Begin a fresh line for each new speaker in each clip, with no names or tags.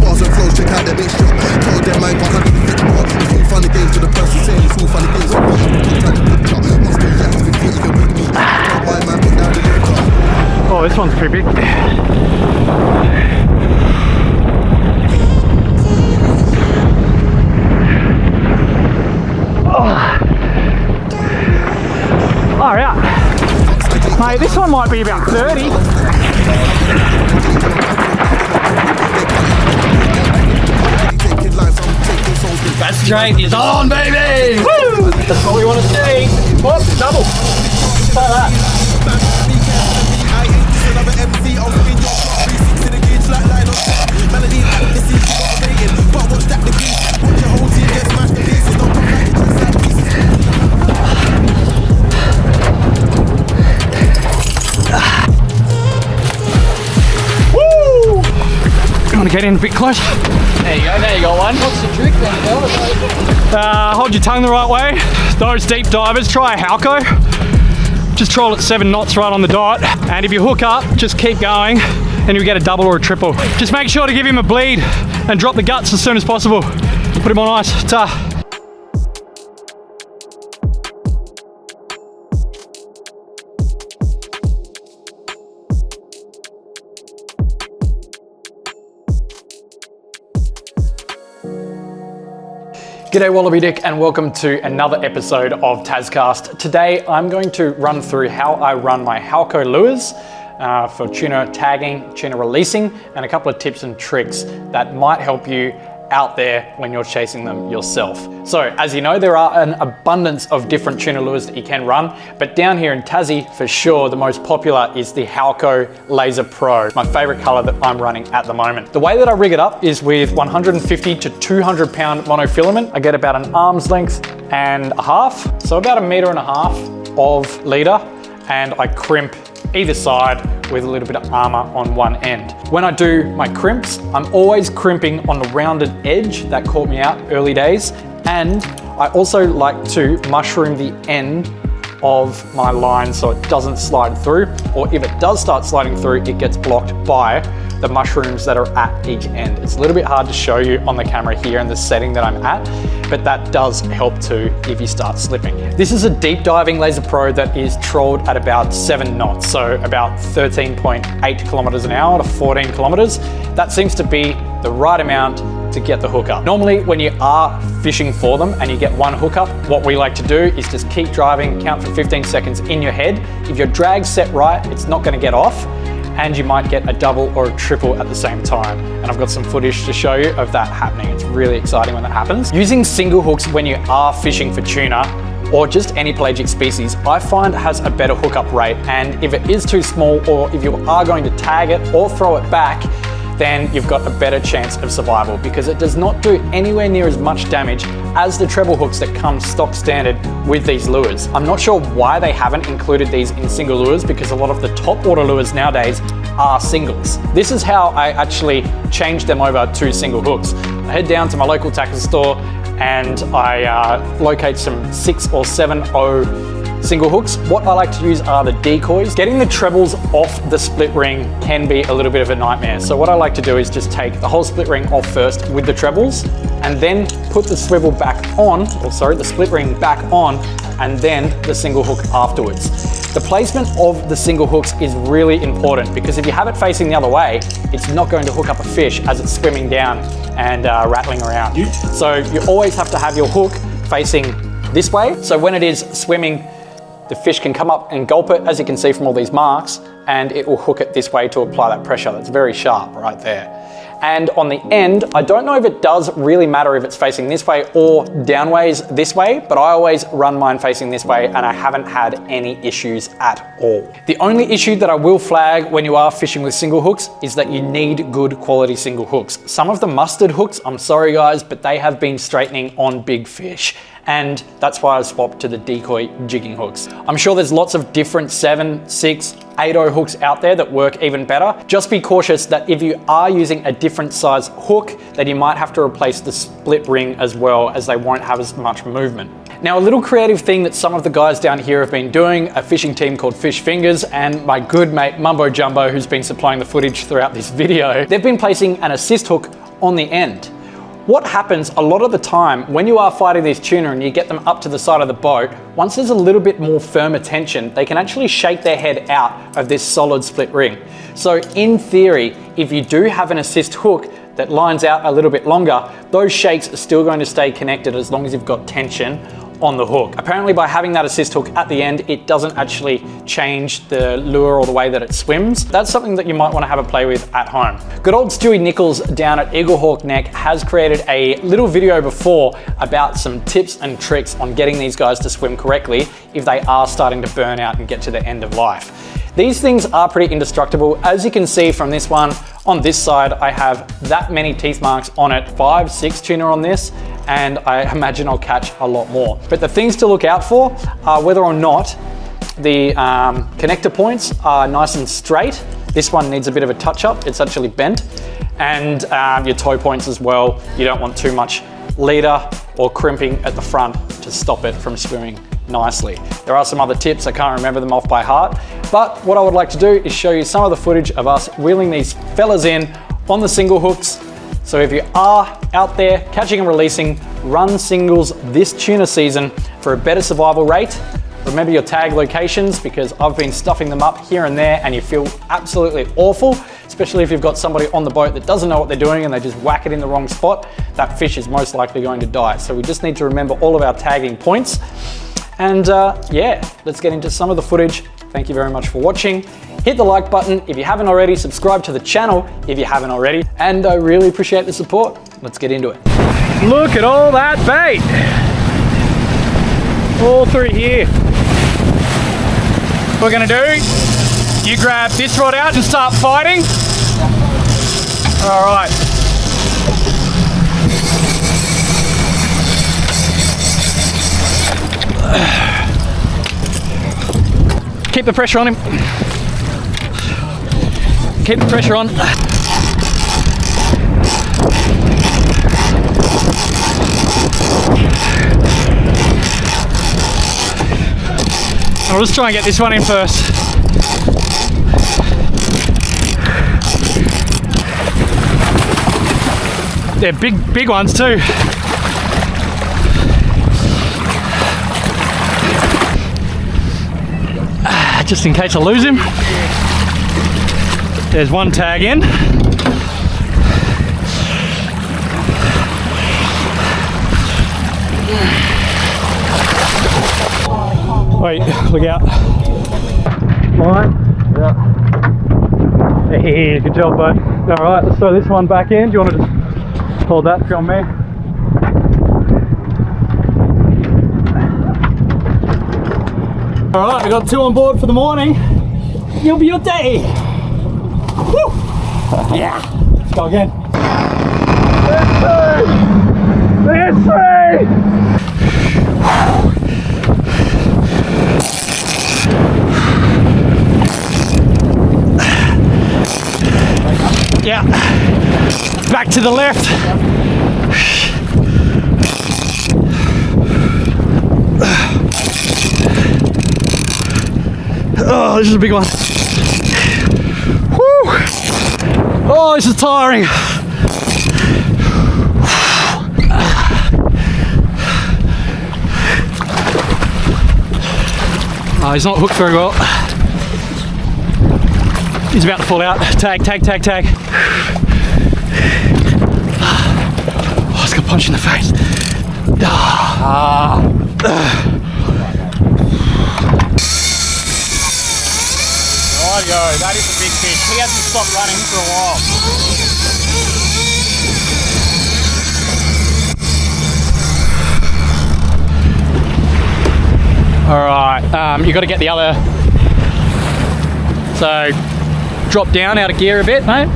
Bars and flows, check out the mixture. Told them man, 150 more. It's all fun and games to the person saying it's all fun and games. Must be yaks, 50 you can bring me. Tell my man, put down the liquor.
Oh, this one's pretty big. Oh, yeah. Mate, this one might be about 30.
That straight is on, baby!
Woo! That's what we want to see. Whoop, double. Just like that. Woo! You want to get in a bit closer?
There you go, now you got one. What's the trick then, fella?
Hold your tongue the right way. Those deep divers, try a Halco. Just troll at 7 knots right on the dot. And if you hook up, just keep going and you'll get a double or a triple. Just make sure to give him a bleed and drop the guts as soon as possible. Put him on ice. Ta. G'day Wallaby Dick and welcome to another episode of Tascast. Today I'm going to run through how I run my Halco lures for tuna tagging, tuna releasing, and a couple of tips and tricks that might help you out there when you're chasing them yourself. So as you know, there are an abundance of different tuna lures that you can run, but down here in Tassie, for sure, the most popular is the Halco Laser Pro, my favorite color that I'm running at the moment. The way that I rig it up is with 150 to 200 pound monofilament. I get about an arm's length and a half, so about 1.5 meters of leader, and I crimp either side with a little bit of armour on one end. When I do my crimps, I'm always crimping on the rounded edge. That caught me out early days. And I also like to mushroom the end of my line so it doesn't slide through, or if it does start sliding through, it gets blocked by the mushrooms that are at each end. It's a little bit hard to show you on the camera here in the setting that I'm at, but that does help too if you start slipping. This is a deep diving Laser Pro that is trolled at about 7 knots, so about 13.8 kilometers an hour to 14 kilometers. That seems to be the right amount to get the hookup. Normally when you are fishing for them and you get one hookup, what we like to do is just keep driving, count for 15 seconds in your head. If your drag's set right, it's not going to get off, and you might get a double or a triple at the same time. And I've got some footage to show you of that happening. It's really exciting when that happens. Using single hooks when you are fishing for tuna or just any pelagic species, I find has a better hookup rate. And if it is too small, or if you are going to tag it or throw it back, then you've got a better chance of survival, because it does not do anywhere near as much damage as the treble hooks that come stock standard with these lures. I'm not sure why they haven't included these in single lures, because a lot of the top water lures nowadays are singles. This is how I actually changed them over to single hooks. I head down to my local tackle store and I locate some 6 or 7.0 single hooks. What I like to use are the decoys. Getting the trebles off the split ring can be a little bit of a nightmare. So what I like to do is just take the whole split ring off first with the trebles, and then put the swivel back on, the split ring back on, and then the single hook afterwards. The placement of the single hooks is really important, because if you have it facing the other way, it's not going to hook up a fish as it's swimming down and rattling around. So you always have to have your hook facing this way. So when it is swimming, the fish can come up and gulp it, as you can see from all these marks, and it will hook it this way to apply that pressure. That's very sharp right there. And on the end, I don't know if it does really matter if it's facing this way or downways this way, but I always run mine facing this way and I haven't had any issues at all. The only issue that I will flag when you are fishing with single hooks is that you need good quality single hooks. Some of the mustard hooks, I'm sorry guys, but they have been straightening on big fish. And that's why I swapped to the decoy jigging hooks. I'm sure there's lots of different 7, 6, 8.0 hooks out there that work even better. Just be cautious that if you are using a different size hook, that you might have to replace the split ring as well, as they won't have as much movement. Now, a little creative thing that some of the guys down here have been doing, a fishing team called Fish Fingers and my good mate Mumbo Jumbo, who's been supplying the footage throughout this video, they've been placing an assist hook on the end. What happens a lot of the time when you are fighting these tuna and you get them up to the side of the boat, once there's a little bit more firmer tension, they can actually shake their head out of this solid split ring. So in theory, if you do have an assist hook that lines out a little bit longer, those shakes are still going to stay connected as long as you've got tension on the hook. Apparently by having that assist hook at the end, it doesn't actually change the lure or the way that it swims. That's something that you might want to have a play with at home. Good old Stewie Nichols down at Eaglehawk Neck has created a little video before about some tips and tricks on getting these guys to swim correctly if they are starting to burn out and get to the end of life. These things are pretty indestructible. As you can see from this one, on this side, I have that many teeth marks on it, 5, 6 tuna on this, and I imagine I'll catch a lot more. But the things to look out for are whether or not the connector points are nice and straight. This one needs a bit of a touch up, it's actually bent. And your toe points as well. You don't want too much leader or crimping at the front to stop it from swimming nicely. There are some other tips, I can't remember them off by heart, but what I would like to do is show you some of the footage of us wheeling these fellas in on the single hooks. So if you are out there catching and releasing, run singles this tuna season for a better survival rate. Remember your tag locations, because I've been stuffing them up here and there and you feel absolutely awful, especially if you've got somebody on the boat that doesn't know what they're doing and they just whack it in the wrong spot. That fish is most likely going to die. So we just need to remember all of our tagging points. And yeah, let's get into some of the footage. Thank you very much for watching. Hit the like button if you haven't already, subscribe to the channel if you haven't already, and I really appreciate the support. Let's get into it. Look at all that bait. All through here. What we're gonna do, you grab this rod out and start fighting. All right. Keep the pressure on him. Keep the pressure on. I'll just try and get this one in first. They're big ones too. Just in case I lose him. There's one tag in. Wait, look out. Line? Yeah. Hey, good job, bud. All right, let's throw this one back in. Do you want to just hold that from me? All right, we got 2 on board for the morning. You'll be your day. Woo! Yeah. Let's go again. There's 3. Yeah. Back to the left. Oh, this is a big one. Woo! Oh, this is tiring. Oh, he's not hooked very well. He's about to fall out. Tag, tag, tag, tag. Oh, it's got a punch in the face. Righty-o, that is a big fish. He hasn't stopped running for a while. All right, you got to get the other. So drop down out of gear a bit, mate,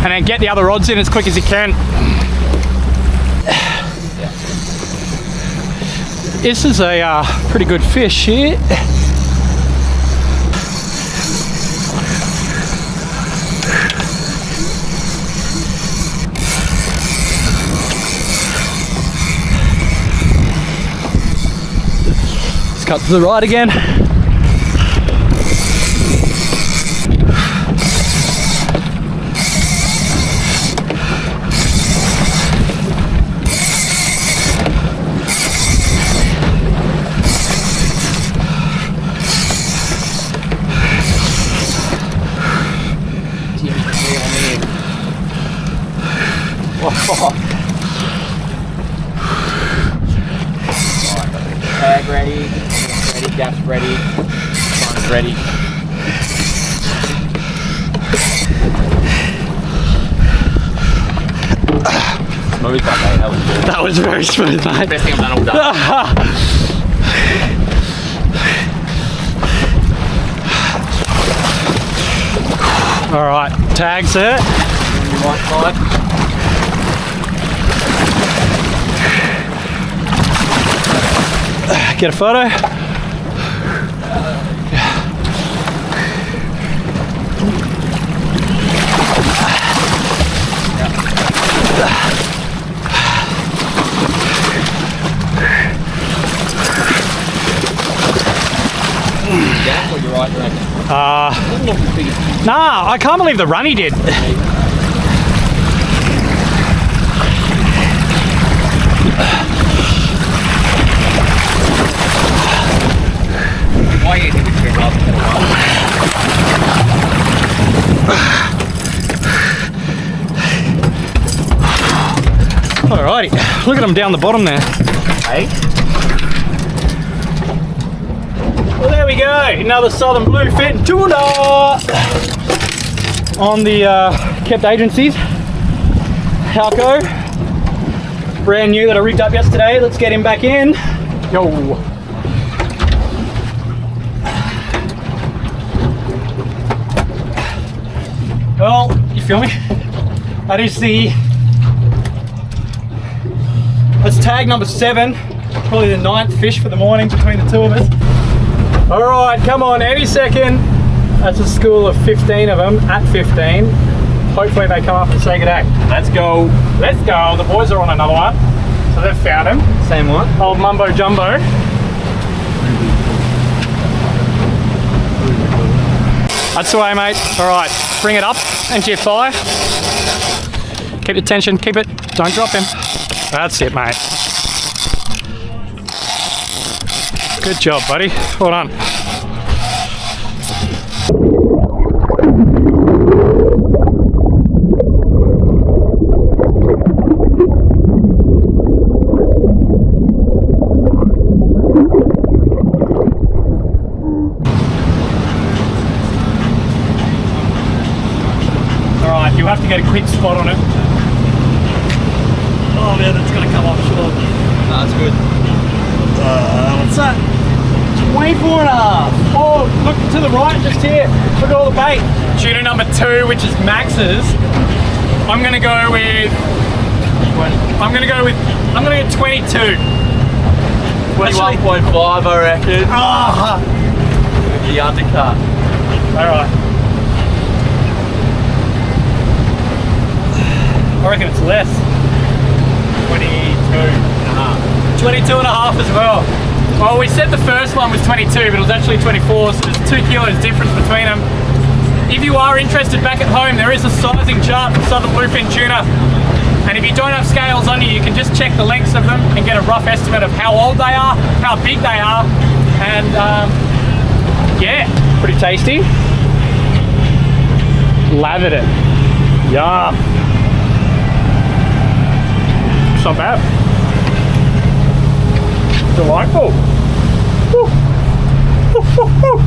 and then get the other rods in as quick as you can. This is a pretty good fish here. cut to the right again.
Tag ready, gaps ready, fun's ready. Smooth that, mate. That was good.
That was very smooth, mate.
Best thing I've done all day.
All right, tag set.
Right side.
Get a photo.
Gap or you're right, you reckon?
Nah, I can't believe the run he did.
Why you think we trip up?
Alrighty, look at him down the bottom there.
Hey?
Well, there we go. Another southern bluefin tuna on the kept agencies. Halco, brand new that I rigged up yesterday. Let's get him back in. Yo. Well, you feel me? That is that's tag number 7, probably the 9th fish for the morning between the two of us. All right, come on, any second. That's a school of 15 of them at 15. Hopefully they come up and say good day. Let's go. Let's go. The boys are on another one. So they've found him.
Same one?
Old Mumbo Jumbo. That's the way, mate. All right, bring it up into your thigh. Keep the tension, keep it. Don't drop him. That's it, mate. Good job, buddy. Well done. Alright, you'll have to get a quick spot on it. Oh man, that's gonna come off short.
No, that's good.
What's that? 24 and a half. Oh, look to the right, just here. Look at all the bait. Tuna number 2, which is Max's. I'm gonna go with 22.
21.5, I reckon.
Ah!
The undercut.
Alright. I reckon it's less. 22 and a half as well. Well, we said the first one was 22, but it was actually 24, so there's 2 kilos difference between them. If you are interested back at home, there is a sizing chart for southern bluefin tuna. And if you don't have scales on you, you can just check the lengths of them and get a rough estimate of how old they are, how big they are, and yeah, pretty tasty. Lathered it. Yum. It's not bad. Delightful. Woo. Woo, woo, woo.